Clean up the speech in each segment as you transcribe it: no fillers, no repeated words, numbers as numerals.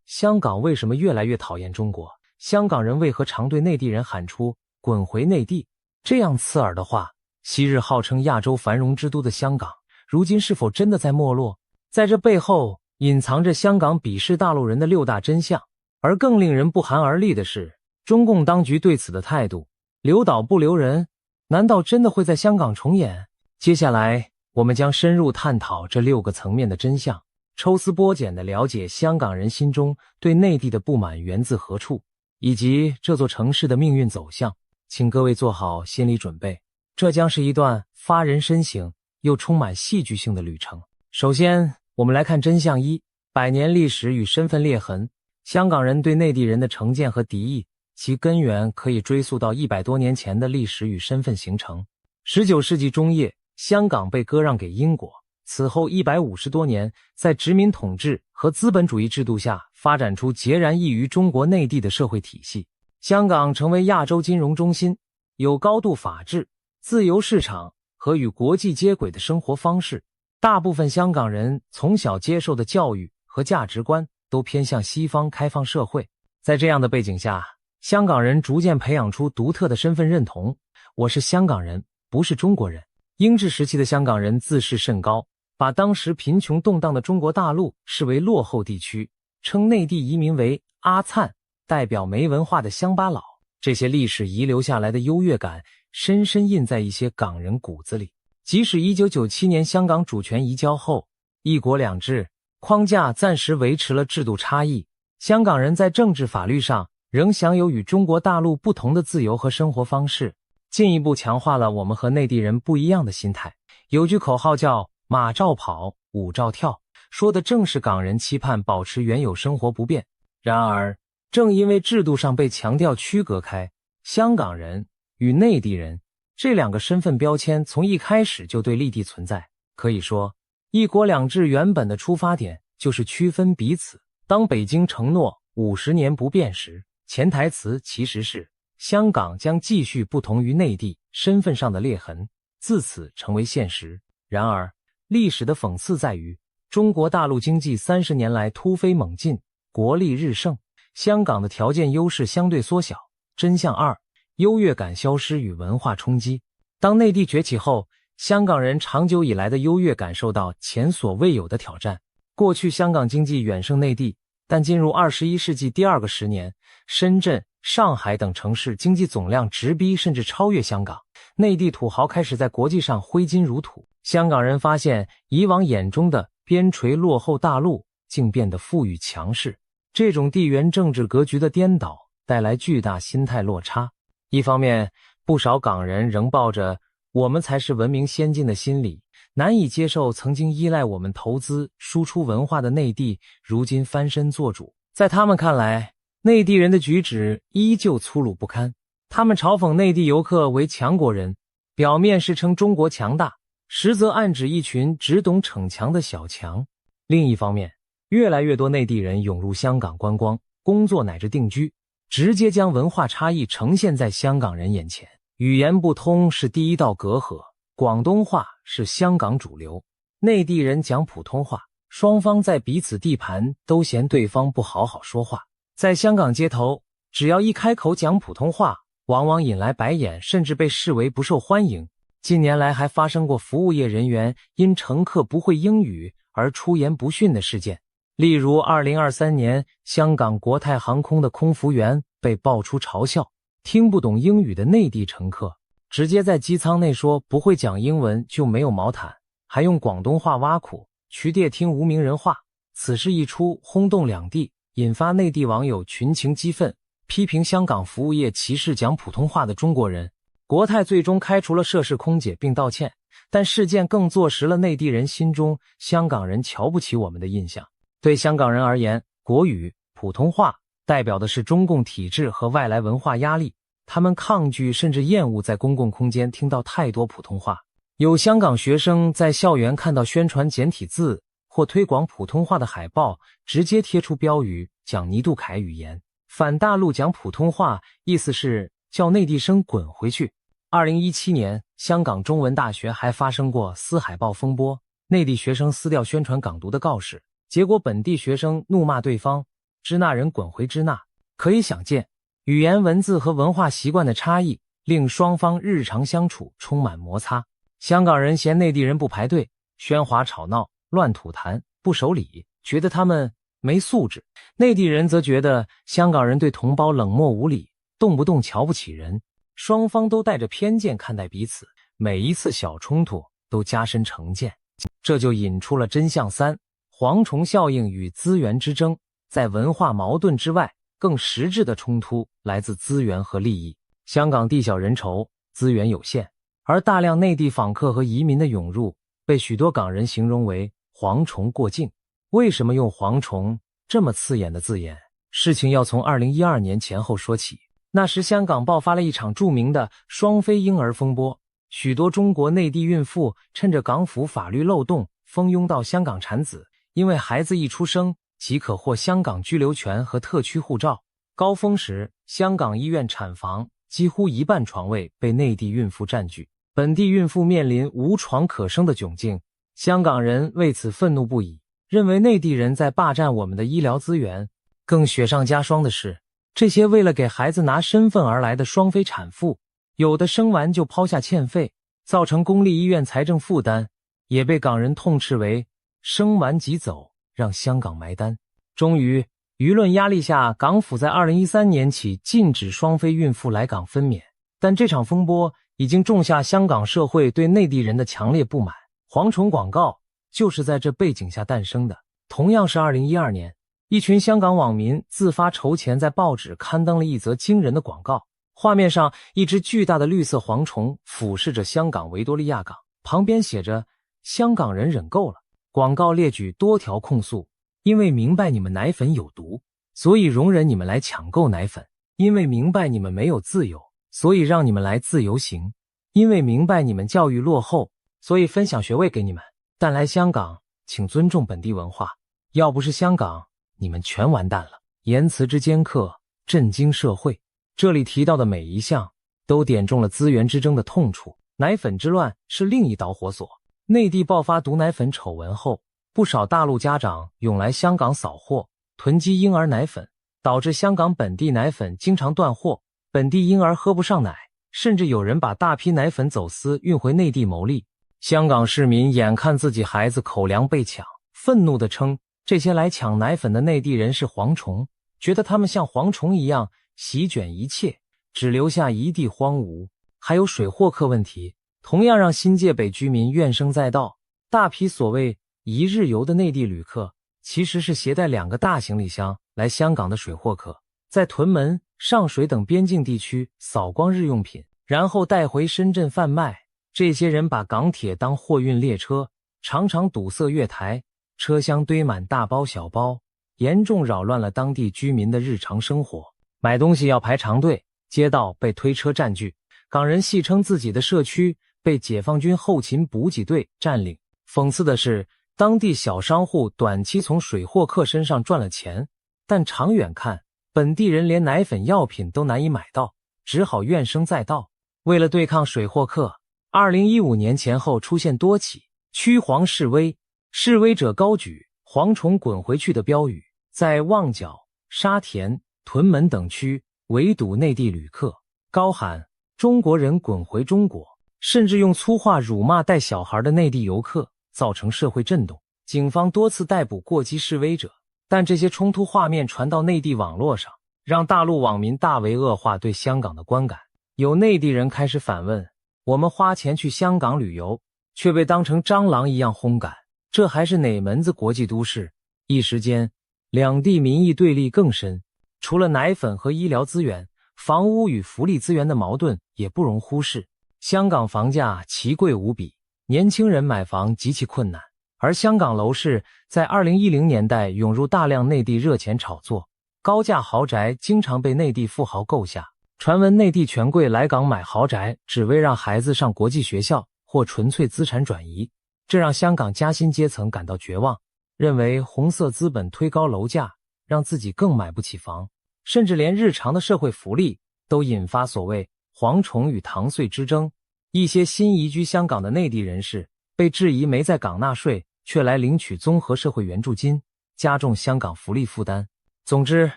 香港为什么越来越讨厌中国？香港人为何常对内地人喊出滚回内地？这样刺耳的话，昔日号称亚洲繁荣之都的香港，如今是否真的在没落？在这背后隐藏着香港鄙视大陆人的6大真相。而更令人不寒而栗的是，中共当局对此的态度，留岛不留人，难道真的会在香港重演？接下来我们将深入探讨这6个层面的真相，抽丝剥茧地了解香港人心中对内地的不满源自何处，以及这座城市的命运走向。请各位做好心理准备，这将是一段发人深省又充满戏剧性的旅程。首先，我们来看真相1：百年历史与身份裂痕。香港人对内地人的成见和敌意，其根源可以追溯到100多年前的历史与身份形成。19世纪中叶，香港被割让给英国，此后150多年，在殖民统治和资本主义制度下，发展出截然异于中国内地的社会体系。香港成为亚洲金融中心，有高度法治、自由市场和与国际接轨的生活方式。大部分香港人从小接受的教育和价值观都偏向西方开放社会。在这样的背景下，香港人逐渐培养出独特的身份认同，我是香港人，不是中国人。英治时期的香港人自视甚高，把当时贫穷动荡的中国大陆视为落后地区，称内地移民为阿粲，代表没文化的乡巴佬。这些历史遗留下来的优越感深深印在一些港人骨子里。即使1997年香港主权移交后，一国两制框架暂时维持了制度差异，香港人在政治法律上仍享有与中国大陆不同的自由和生活方式，进一步强化了我们和内地人不一样的心态。有句口号叫马照跑，舞照跳，说的正是港人期盼保持原有生活不变。然而，正因为制度上被强调区隔开，香港人与内地人这2个身份标签从一开始就对立地存在。可以说，一国两制原本的出发点就是区分彼此。当北京承诺50年不变时，潜台词其实是香港将继续不同于内地身份上的裂痕，自此成为现实。然而，历史的讽刺在于，中国大陆经济30年来突飞猛进，国力日盛，香港的条件优势相对缩小。真相2：优越感消失与文化冲击。当内地崛起后，香港人长久以来的优越感受到前所未有的挑战。过去香港经济远胜内地，但进入21世纪第2个10年，深圳、上海等城市经济总量直逼甚至超越香港，内地土豪开始在国际上挥金如土。香港人发现以往眼中的边陲落后大陆竟变得富裕强势，这种地缘政治格局的颠倒带来巨大心态落差。一方面，不少港人仍抱着我们才是文明先进的心理，难以接受曾经依赖我们投资输出文化的内地如今翻身做主。在他们看来，内地人的举止依旧粗鲁不堪，他们嘲讽内地游客为强国人，表面是称中国强大，实则暗指一群只懂逞强的小强。另一方面，越来越多内地人涌入香港观光、工作乃至定居，直接将文化差异呈现在香港人眼前。语言不通是第一道隔阂，广东话是香港主流，内地人讲普通话，双方在彼此地盘都嫌对方不好好说话。在香港街头，只要一开口讲普通话，往往引来白眼，甚至被视为不受欢迎。近年来还发生过服务业人员因乘客不会英语而出言不逊的事件。例如2023年，香港国泰航空的空服员被爆出嘲笑听不懂英语的内地乘客，直接在机舱内说不会讲英文就没有毛毯，还用广东话挖苦去谛听无名人话。此事一出，轰动两地，引发内地网友群情激愤，批评香港服务业歧视讲普通话的中国人。国泰最终开除了涉事空姐并道歉，但事件更坐实了内地人心中香港人瞧不起我们的印象。对香港人而言，国语、普通话代表的是中共体制和外来文化压力，他们抗拒甚至厌恶在公共空间听到太多普通话。有香港学生在校园看到宣传简体字或推广普通话的海报，直接贴出标语讲尼杜凯语言，反大陆讲普通话，意思是叫内地生滚回去。2017年，香港中文大学还发生过撕海报风波，内地学生撕掉宣传港独的告示，结果本地学生怒骂对方，支那人滚回支那。可以想见，语言文字和文化习惯的差异令双方日常相处充满摩擦。香港人嫌内地人不排队，喧哗吵闹，乱吐痰，不守礼，觉得他们没素质；内地人则觉得香港人对同胞冷漠无礼，动不动瞧不起人。双方都带着偏见看待彼此，每一次小冲突都加深成见。这就引出了真相三：蝗虫效应与资源之争。在文化矛盾之外，更实质的冲突来自资源和利益。香港地小人稠，资源有限，而大量内地访客和移民的涌入被许多港人形容为蝗虫过境。为什么用蝗虫这么刺眼的字眼？事情要从2012年前后说起。那时香港爆发了一场著名的双非婴儿风波，许多中国内地孕妇趁着港府法律漏洞蜂拥到香港产子，因为孩子一出生即可获香港居留权和特区护照。高峰时，香港医院产房几乎一半床位被内地孕妇占据，本地孕妇面临无床可生的窘境。香港人为此愤怒不已，认为内地人在霸占我们的医疗资源。更雪上加霜的是，这些为了给孩子拿身份而来的双非产妇，有的生完就抛下欠费，造成公立医院财政负担，也被港人痛斥为生完即走，让香港埋单。终于，舆论压力下，港府在2013年起禁止双非孕妇来港分娩。但这场风波已经种下香港社会对内地人的强烈不满。蝗虫广告就是在这背景下诞生的。同样是2012年，一群香港网民自发筹钱，在报纸刊登了一则惊人的广告。画面上，一只巨大的绿色蝗虫俯视着香港维多利亚港，旁边写着香港人忍够了。广告列举多条控诉：因为明白你们奶粉有毒，所以容忍你们来抢购奶粉；因为明白你们没有自由，所以让你们来自由行；因为明白你们教育落后，所以分享学位给你们。但来香港，请尊重本地文化，要不是香港，你们全完蛋了。言辞之尖刻，震惊社会。这里提到的每一项都点中了资源之争的痛处。奶粉之乱是另一导火索。内地爆发毒奶粉丑闻后，不少大陆家长涌来香港扫货，囤积婴儿奶粉，导致香港本地奶粉经常断货，本地婴儿喝不上奶，甚至有人把大批奶粉走私运回内地牟利。香港市民眼看自己孩子口粮被抢，愤怒地称这些来抢奶粉的内地人是蝗虫，觉得他们像蝗虫一样席卷一切，只留下一地荒芜。还有水货客问题，同样让新界北居民怨声载道。大批所谓一日游的内地旅客，其实是携带2个大行李箱来香港的水货客，在屯门、上水等边境地区扫光日用品，然后带回深圳贩卖。这些人把港铁当货运列车，常常堵塞月台，车厢堆满大包小包，严重扰乱了当地居民的日常生活。买东西要排长队，街道被推车占据。港人戏称自己的社区被解放军后勤补给队占领。讽刺的是，当地小商户短期从水货客身上赚了钱，但长远看，本地人连奶粉药品都难以买到，只好怨声载道。为了对抗水货客，2015年前后出现多起驱蝗示威，示威者高举蝗虫滚回去的标语，在旺角、沙田、屯门等区围堵内地旅客，高喊中国人滚回中国，甚至用粗话辱骂带小孩的内地游客，造成社会震动。警方多次逮捕过激示威者，但这些冲突画面传到内地网络上，让大陆网民大为恶化对香港的观感。有内地人开始反问，我们花钱去香港旅游，却被当成蟑螂一样轰赶，这还是哪门子国际都市？一时间，两地民意对立更深。除了奶粉和医疗资源，房屋与福利资源的矛盾也不容忽视。香港房价奇贵无比，年轻人买房极其困难，而香港楼市在2010年代涌入大量内地热钱炒作，高价豪宅经常被内地富豪购下。传闻内地权贵来港买豪宅，只为让孩子上国际学校或纯粹资产转移，这让香港夹心阶层感到绝望，认为红色资本推高楼价，让自己更买不起房，甚至连日常的社会福利都引发所谓蝗虫与糖税之争。一些新移居香港的内地人士被质疑没在港纳税，却来领取综合社会援助金，加重香港福利负担。总之，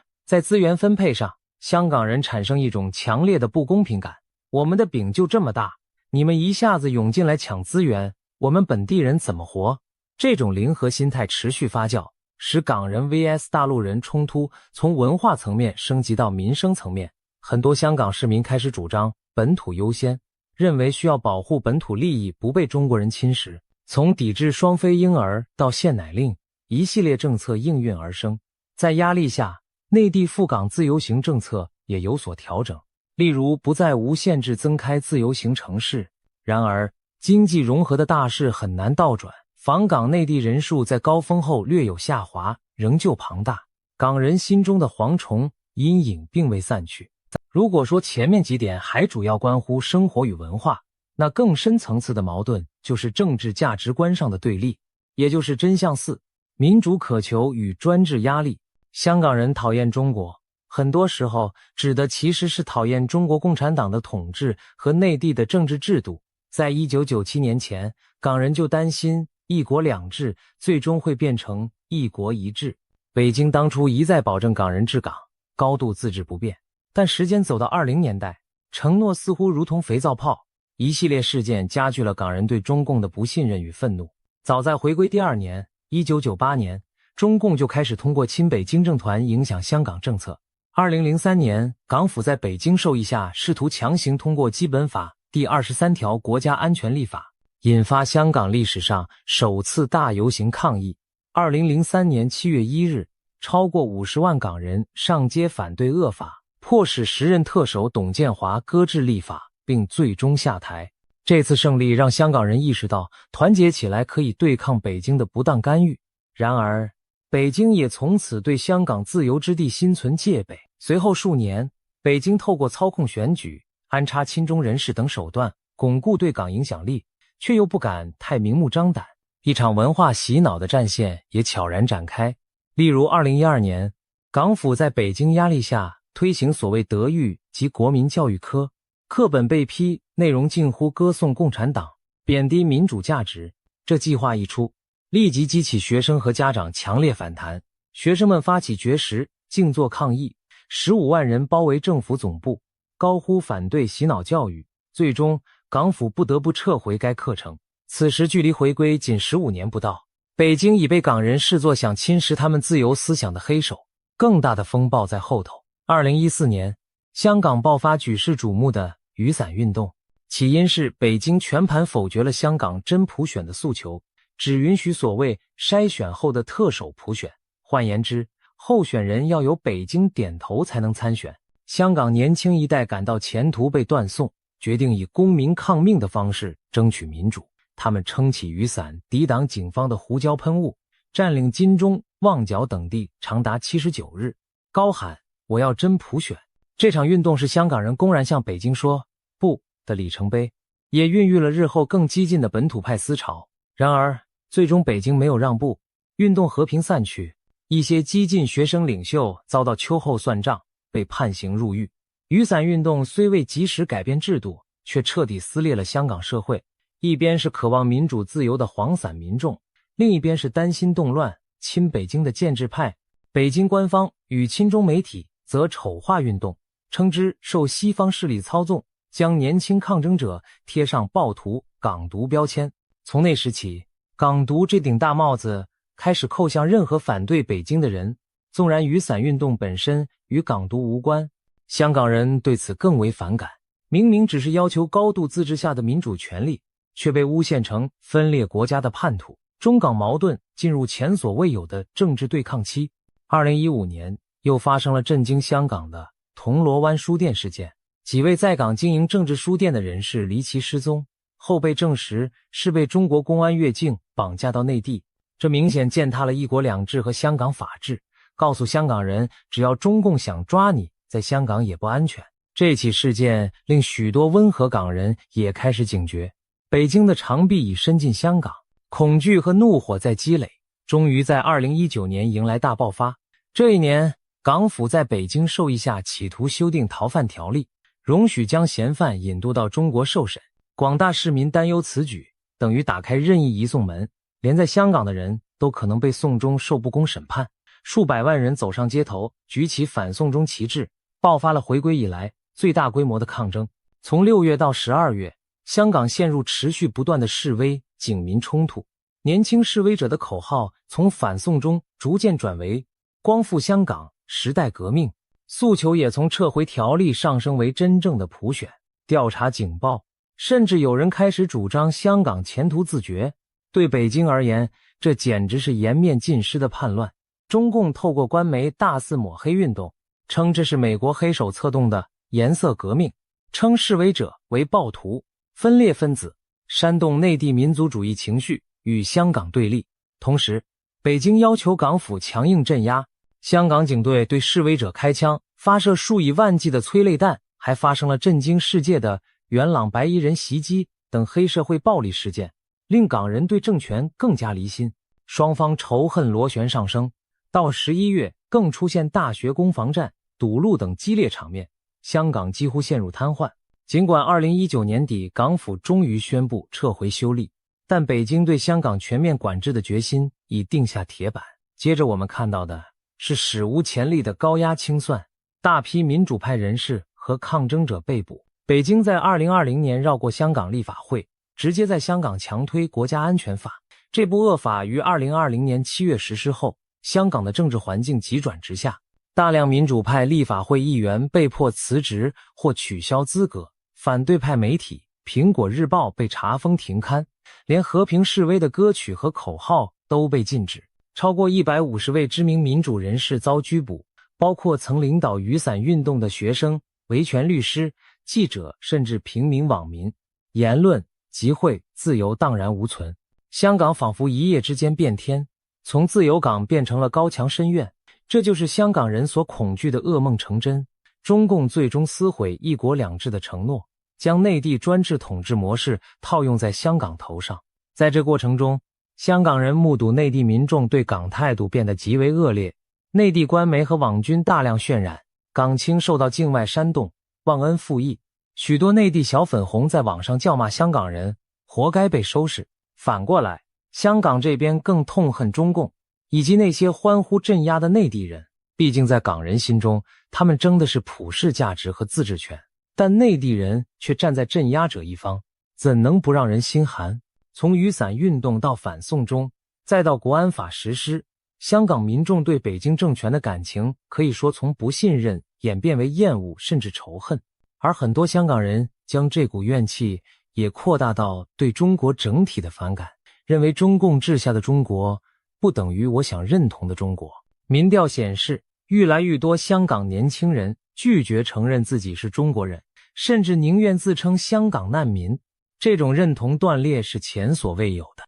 在资源分配上，香港人产生一种强烈的不公平感。我们的饼就这么大，你们一下子涌进来抢资源，我们本地人怎么活？这种零和心态持续发酵，使港人 vs 大陆人冲突从文化层面升级到民生层面。很多香港市民开始主张本土优先，认为需要保护本土利益不被中国人侵蚀。从抵制双非婴儿到限奶令，一系列政策应运而生。在压力下，内地赴港自由行政策也有所调整，例如不再无限制增开自由行城市。然而，经济融合的大势很难倒转，访港内地人数在高峰后略有下滑，仍旧庞大。港人心中的蝗虫阴影并未散去。如果说前面几点还主要关乎生活与文化，那更深层次的矛盾就是政治价值观上的对立，也就是真相4：民主渴求与专制压力。香港人讨厌中国，很多时候指的其实是讨厌中国共产党的统治和内地的政治制度。在1997年前，港人就担心一国两制最终会变成一国一制。北京当初一再保证港人治港，高度自治不变，但时间走到20年代，承诺似乎如同肥皂泡，一系列事件加剧了港人对中共的不信任与愤怒。早在回归第2年，1998年，中共就开始通过亲北京政团影响香港政策。2003年，港府在北京授意下试图强行通过基本法第23条国家安全立法，引发香港历史上首次大游行抗议。2003年7月1日，超过50万港人上街反对恶法，迫使时任特首董建华搁置立法，并最终下台。这次胜利让香港人意识到团结起来可以对抗北京的不当干预。然而，北京也从此对香港自由之地心存戒备。随后数年，北京透过操控选举、安插亲中人士等手段巩固对港影响力，却又不敢太明目张胆。一场文化洗脑的战线也悄然展开。例如2012年，港府在北京压力下推行所谓德育及国民教育科，课本被批内容近乎歌颂共产党，贬低民主价值。这计划一出，立即激起学生和家长强烈反弹，学生们发起绝食、静坐抗议，15万人包围政府总部，高呼反对洗脑教育。最终，港府不得不撤回该课程。此时距离回归仅15年不到，北京已被港人视作想侵蚀他们自由思想的黑手。更大的风暴在后头。2014年，香港爆发举世瞩目的雨伞运动，起因是北京全盘否决了香港真普选的诉求，只允许所谓筛选后的特首普选。换言之，候选人要由北京点头才能参选。香港年轻一代感到前途被断送，决定以公民抗命的方式争取民主。他们撑起雨伞，抵挡警方的胡椒喷雾，占领金钟、旺角等地长达79日，高喊我要真普选。这场运动是香港人公然向北京说不的里程碑，也孕育了日后更激进的本土派思潮。然而，最终北京没有让步，运动和平散去，一些激进学生领袖遭到秋后算账，被判刑入狱。雨伞运动虽未及时改变制度，却彻底撕裂了香港社会。一边是渴望民主自由的黄伞民众，另一边是担心动乱、亲北京的建制派。北京官方与亲中媒体则丑化运动，称之受西方势力操纵，将年轻抗争者贴上暴徒、港独标签。从那时起，港独这顶大帽子开始扣向任何反对北京的人。纵然雨伞运动本身与港独无关，香港人对此更为反感。明明只是要求高度自治下的民主权利，却被诬陷成分裂国家的叛徒。中港矛盾进入前所未有的政治对抗期。2015年，又发生了震惊香港的铜锣湾书店事件，几位在港经营政治书店的人士离奇失踪，后被证实是被中国公安越境绑架到内地。这明显践踏了一国两制和香港法治，告诉香港人，只要中共想抓你，在香港也不安全。这起事件令许多温和港人也开始警觉。北京的长臂已伸进香港，恐惧和怒火在积累，终于在2019年迎来大爆发。这一年，港府在北京授意下企图修订逃犯条例，容许将嫌犯引渡到中国受审。广大市民担忧此举等于打开任意移送门，连在香港的人都可能被送中受不公审判。数百万人走上街头，举起反送中旗帜，爆发了回归以来最大规模的抗争。从6月到12月，香港陷入持续不断的示威、警民冲突。年轻示威者的口号从反送中逐渐转为光复香港、时代革命，诉求也从撤回条例上升为真正的普选、调查警报，甚至有人开始主张香港前途自决。对北京而言，这简直是颜面尽失的叛乱。中共透过官媒大肆抹黑运动，称这是美国黑手策动的颜色革命，称示威者为暴徒、分裂分子，煽动内地民族主义情绪，与香港对立。同时，北京要求港府强硬镇压，香港警队对示威者开枪，发射数以万计的催泪弹，还发生了震惊世界的元朗白衣人袭击等黑社会暴力事件，令港人对政权更加离心，双方仇恨螺旋上升。到11月，更出现大学攻防战、堵路等激烈场面，香港几乎陷入瘫痪。尽管2019年底港府终于宣布撤回修例，但北京对香港全面管制的决心已定下铁板。接着我们看到的是史无前例的高压清算，大批民主派人士和抗争者被捕。北京在2020年绕过香港立法会，直接在香港强推国家安全法。这部恶法于2020年7月实施后，香港的政治环境急转直下，大量民主派立法会议员被迫辞职或取消资格，反对派媒体苹果日报被查封停刊，连和平示威的歌曲和口号都被禁止。超过150位知名民主人士遭拘捕，包括曾领导雨伞运动的学生、维权律师、记者，甚至平民网民。言论、集会自由荡然无存。香港仿佛一夜之间变天，从自由港变成了高墙深院。这就是香港人所恐惧的噩梦成真。中共最终撕毁一国两制的承诺，将内地专制统治模式套用在香港头上。在这过程中，香港人目睹内地民众对港态度变得极为恶劣，内地官媒和网军大量渲染港青受到境外煽动、忘恩负义，许多内地小粉红在网上叫骂香港人，活该被收拾。反过来，香港这边更痛恨中共以及那些欢呼镇压的内地人，毕竟在港人心中，他们争的是普世价值和自治权，但内地人却站在镇压者一方，怎能不让人心寒？从雨伞运动到反送中，再到国安法实施，香港民众对北京政权的感情可以说从不信任演变为厌恶甚至仇恨，而很多香港人将这股怨气也扩大到对中国整体的反感，认为中共治下的中国不等于我想认同的中国。民调显示，越来越多香港年轻人拒绝承认自己是中国人，甚至宁愿自称香港难民。这种认同断裂是前所未有的。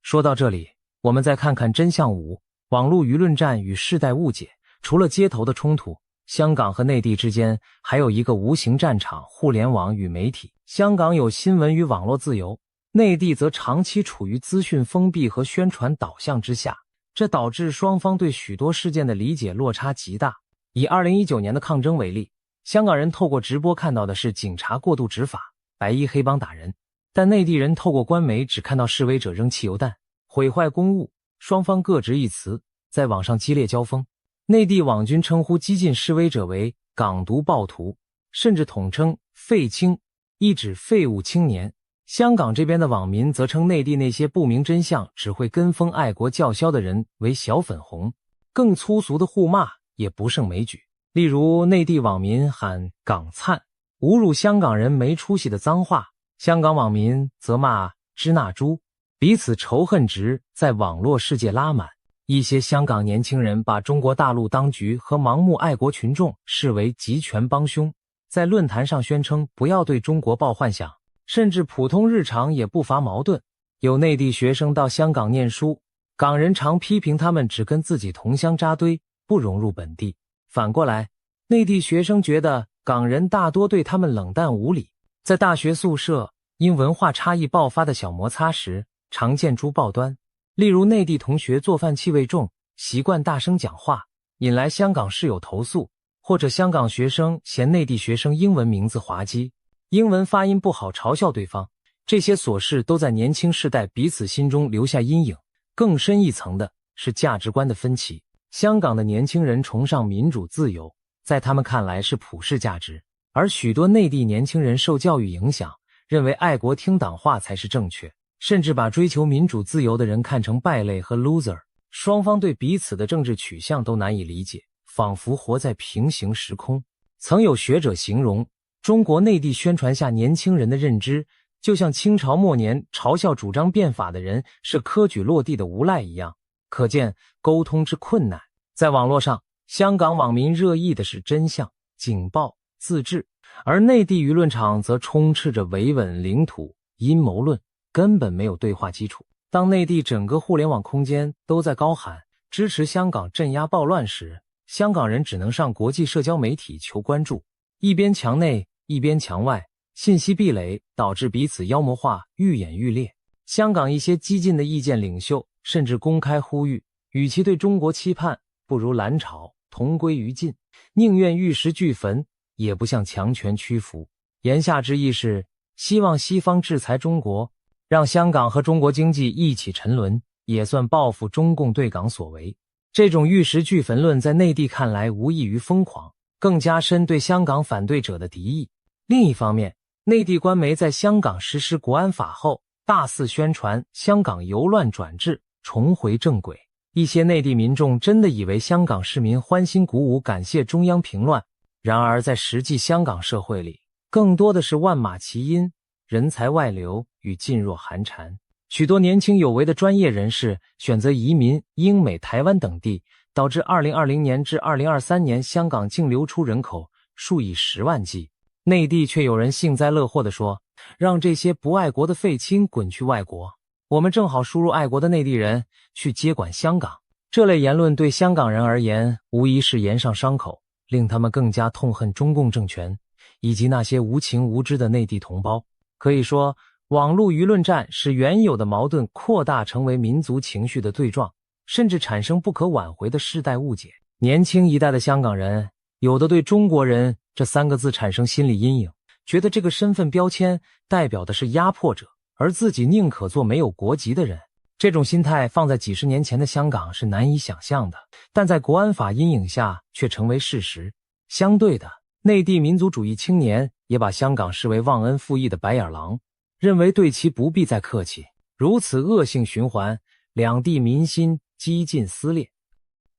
说到这里，我们再看看真相5：网络舆论战与世代误解。除了街头的冲突，香港和内地之间还有一个无形战场——互联网与媒体。香港有新闻与网络自由，内地则长期处于资讯封闭和宣传导向之下，这导致双方对许多事件的理解落差极大。以2019年的抗争为例，香港人透过直播看到的是警察过度执法、白衣黑帮打人，但内地人透过官媒只看到示威者扔汽油弹、毁坏公物，双方各执一词，在网上激烈交锋。内地网军称呼激进示威者为港独暴徒，甚至统称废青，意指废物青年。香港这边的网民则称内地那些不明真相、只会跟风爱国叫嚣的人为小粉红，更粗俗的互骂也不胜枚举。例如，内地网民喊港灿，侮辱香港人没出息的脏话，香港网民则骂支那猪，彼此仇恨值在网络世界拉满。一些香港年轻人把中国大陆当局和盲目爱国群众视为集权帮凶，在论坛上宣称不要对中国抱幻想，甚至普通日常也不乏矛盾。有内地学生到香港念书，港人常批评他们只跟自己同乡扎堆，不融入本地。反过来，内地学生觉得港人大多对他们冷淡无礼。在大学宿舍，因文化差异爆发的小摩擦时，常见诸报端。例如，内地同学做饭气味重，习惯大声讲话，引来香港室友投诉；或者香港学生嫌内地学生英文名字滑稽，英文发音不好嘲笑对方。这些琐事都在年轻世代彼此心中留下阴影。更深一层的是价值观的分歧。香港的年轻人崇尚民主自由，在他们看来是普世价值，而许多内地年轻人受教育影响，认为爱国听党话才是正确，甚至把追求民主自由的人看成败类和 loser。双方对彼此的政治取向都难以理解，仿佛活在平行时空。曾有学者形容，中国内地宣传下年轻人的认知，就像清朝末年嘲笑主张变法的人是科举落地的无赖一样，可见沟通之困难。在网络上，香港网民热议的是真相、警报、自治，而内地舆论场则充斥着维稳领土、阴谋论，根本没有对话基础。当内地整个互联网空间都在高喊支持香港镇压暴乱时，香港人只能上国际社交媒体求关注，一边墙内一边墙外，信息壁垒导致彼此妖魔化愈演愈烈。香港一些激进的意见领袖甚至公开呼吁，与其对中国期盼，不如蓝潮同归于尽，宁愿玉石俱焚，也不向强权屈服。言下之意是希望西方制裁中国，让香港和中国经济一起沉沦，也算报复中共对港所为。这种玉石俱焚论在内地看来无异于疯狂，更加深对香港反对者的敌意。另一方面，内地官媒在香港实施国安法后，大肆宣传香港由乱转治，重回正轨。一些内地民众真的以为香港市民欢欣鼓舞，感谢中央平乱。然而在实际香港社会里，更多的是万马齐喑、人才外流与噤若寒蝉。许多年轻有为的专业人士选择移民英美、台湾等地，导致2020年至2023年香港净流出人口数以10万计。内地却有人幸灾乐祸地说，让这些不爱国的废青滚去外国，我们正好输入爱国的内地人去接管香港。这类言论对香港人而言无疑是盐上伤口，令他们更加痛恨中共政权以及那些无情无知的内地同胞。可以说，网络舆论战使原有的矛盾扩大成为民族情绪的对撞，甚至产生不可挽回的世代误解。年轻一代的香港人，有的对中国人这3个字产生心理阴影，觉得这个身份标签代表的是压迫者，而自己宁可做没有国籍的人。这种心态放在几十年前的香港是难以想象的，但在国安法阴影下却成为事实。相对的，内地民族主义青年也把香港视为忘恩负义的白眼狼，认为对其不必再客气。如此恶性循环，两地民心几近撕裂。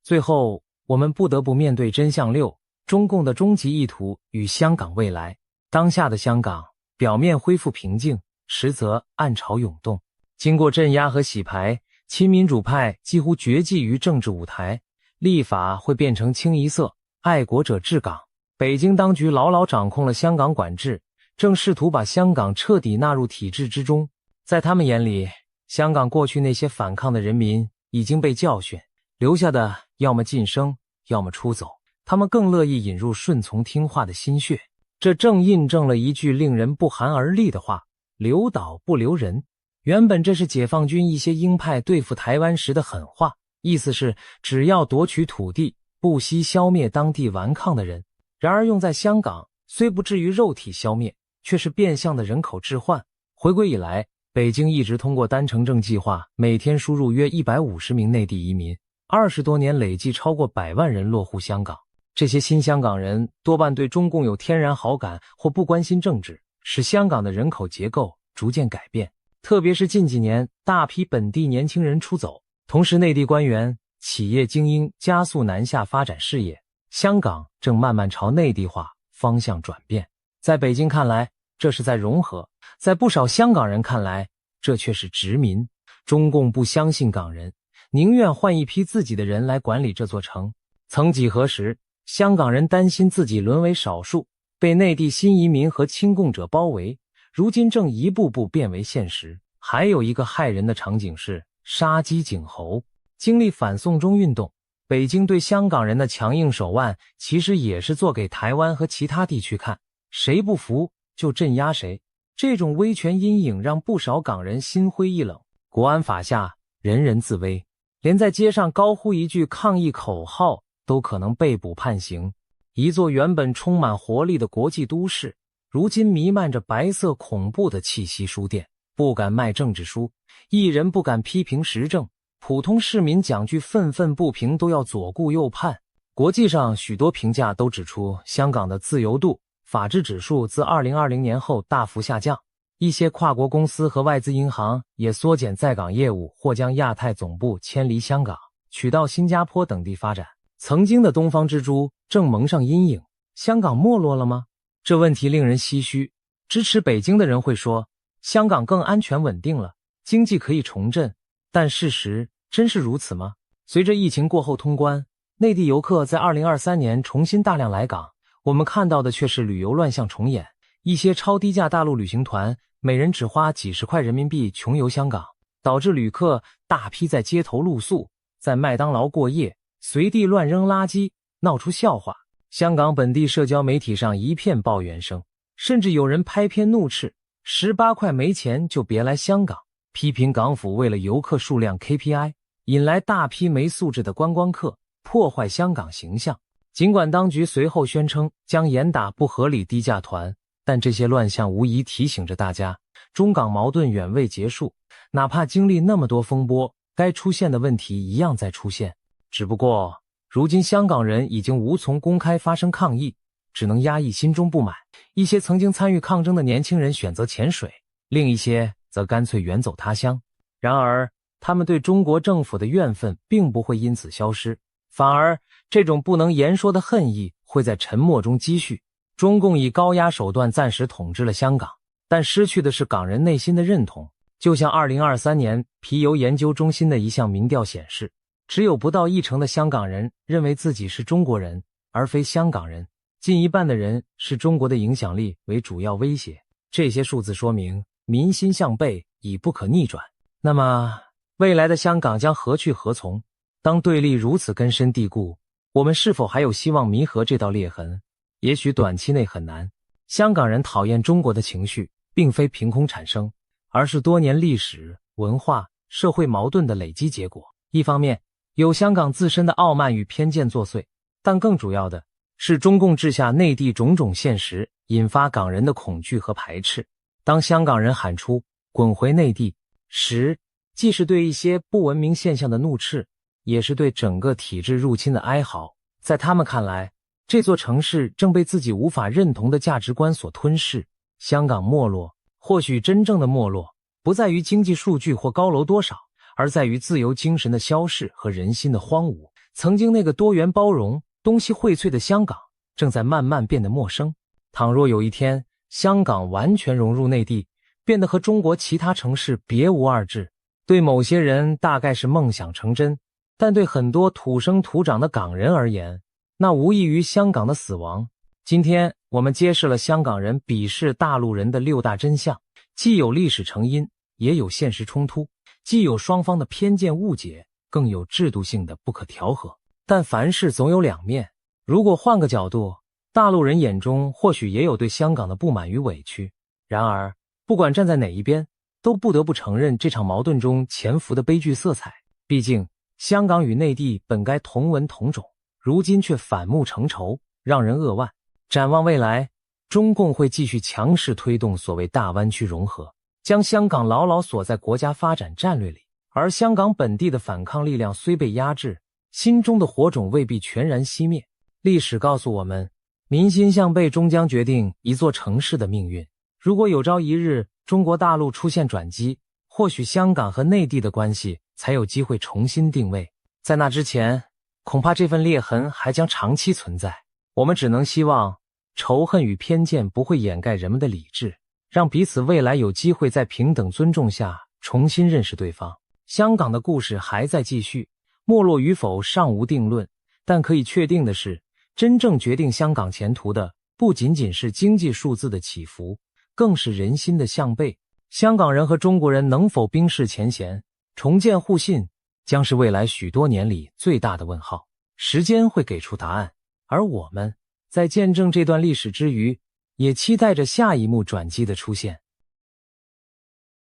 最后，我们不得不面对真相6：中共的终极意图与香港未来。当下的香港表面恢复平静，实则暗潮涌动。经过镇压和洗牌，亲民主派几乎绝迹于政治舞台，立法会变成清一色爱国者治港。北京当局牢牢掌控了香港管制，正试图把香港彻底纳入体制之中。在他们眼里，香港过去那些反抗的人民已经被教训，留下的要么晋升，要么出走。他们更乐意引入顺从听话的心血。这正印证了一句令人不寒而栗的话：留岛不留人。原本这是解放军一些鹰派对付台湾时的狠话，意思是只要夺取土地，不惜消灭当地顽抗的人。然而用在香港，虽不至于肉体消灭，却是变相的人口置换。回归以来，北京一直通过单程证计划，每天输入约150名内地移民，20多年累计超过100万人落户香港。这些新香港人多半对中共有天然好感或不关心政治，使香港的人口结构逐渐改变。特别是近几年，大批本地年轻人出走，同时内地官员、企业精英加速南下发展事业，香港正慢慢朝内地化方向转变。在北京看来，这是在融合；在不少香港人看来，这却是殖民。中共不相信港人，宁愿换一批自己的人来管理这座城。曾几何时，香港人担心自己沦为少数，被内地新移民和亲共者包围，如今正一步步变为现实。还有一个骇人的场景是杀鸡儆猴。经历反送中运动，北京对香港人的强硬手腕其实也是做给台湾和其他地区看，谁不服就镇压谁。这种威权阴影让不少港人心灰意冷。国安法下，人人自危，连在街上高呼一句抗议口号都可能被捕判刑。一座原本充满活力的国际都市，如今弥漫着白色恐怖的气息。书店不敢卖政治书，艺人不敢批评时政，普通市民讲句愤愤不平都要左顾右盼。国际上许多评价都指出，香港的自由度、法治指数自2020年后大幅下降，一些跨国公司和外资银行也缩减在港业务，或将亚太总部迁离香港，取到新加坡等地发展。曾经的东方之珠正蒙上阴影，香港没落了吗？这问题令人唏嘘。支持北京的人会说，香港更安全稳定了，经济可以重振，但事实真是如此吗？随着疫情过后通关，内地游客在2023年重新大量来港，我们看到的却是旅游乱象重演。一些超低价大陆旅行团每人只花几十块人民币穷游香港，导致旅客大批在街头露宿，在麦当劳过夜，随地乱扔垃圾，闹出笑话。香港本地社交媒体上一片抱怨声，甚至有人拍片怒斥18块没钱就别来香港，批评港府为了游客数量 KPI 引来大批没素质的观光客，破坏香港形象。尽管当局随后宣称将严打不合理低价团，但这些乱象无疑提醒着大家，中港矛盾远未结束，哪怕经历那么多风波，该出现的问题一样在出现。只不过如今香港人已经无从公开发声抗议，只能压抑心中不满。一些曾经参与抗争的年轻人选择潜水，另一些则干脆远走他乡。然而他们对中国政府的怨愤并不会因此消失，反而这种不能言说的恨意会在沉默中积蓄。中共以高压手段暂时统治了香港，但失去的是港人内心的认同。就像2023年皮尤研究中心的一项民调显示，只有不到1%的香港人认为自己是中国人，而非香港人，近一半的人视中国的影响力为主要威胁。这些数字说明民心向背已不可逆转。那么未来的香港将何去何从？当对立如此根深蒂固，我们是否还有希望弥合这道裂痕？也许短期内很难。香港人讨厌中国的情绪并非凭空产生，而是多年历史、文化、社会矛盾的累积结果。一方面有香港自身的傲慢与偏见作祟，但更主要的是中共治下内地种种现实引发港人的恐惧和排斥。当香港人喊出滚回内地时，既是对一些不文明现象的怒斥，也是对整个体制入侵的哀嚎。在他们看来，这座城市正被自己无法认同的价值观所吞噬。香港没落，或许真正的没落不在于经济数据或高楼多少，而在于自由精神的消逝和人心的荒芜。曾经那个多元包容、东西荟萃的香港，正在慢慢变得陌生。倘若有一天，香港完全融入内地，变得和中国其他城市别无二致，对某些人大概是梦想成真，但对很多土生土长的港人而言，那无异于香港的死亡。今天我们揭示了香港人鄙视大陆人的6大真相，既有历史成因，也有现实冲突，既有双方的偏见误解，更有制度性的不可调和。但凡事总有两面，如果换个角度，大陆人眼中或许也有对香港的不满与委屈。然而不管站在哪一边，都不得不承认这场矛盾中潜伏的悲剧色彩。毕竟香港与内地本该同文同种，如今却反目成仇，让人扼腕。展望未来，中共会继续强势推动所谓大湾区融合，将香港牢牢锁在国家发展战略里。而香港本地的反抗力量虽被压制，心中的火种未必全然熄灭。历史告诉我们，民心向背终将决定一座城市的命运。如果有朝一日中国大陆出现转机，或许香港和内地的关系才有机会重新定位。在那之前，恐怕这份裂痕还将长期存在。我们只能希望仇恨与偏见不会掩盖人们的理智，让彼此未来有机会在平等尊重下重新认识对方。香港的故事还在继续，没落与否尚无定论，但可以确定的是，真正决定香港前途的不仅仅是经济数字的起伏，更是人心的向背。香港人和中国人能否冰释前嫌，重建互信，将是未来许多年里最大的问号。时间会给出答案，而我们在见证这段历史之余，也期待着下一幕转机的出现。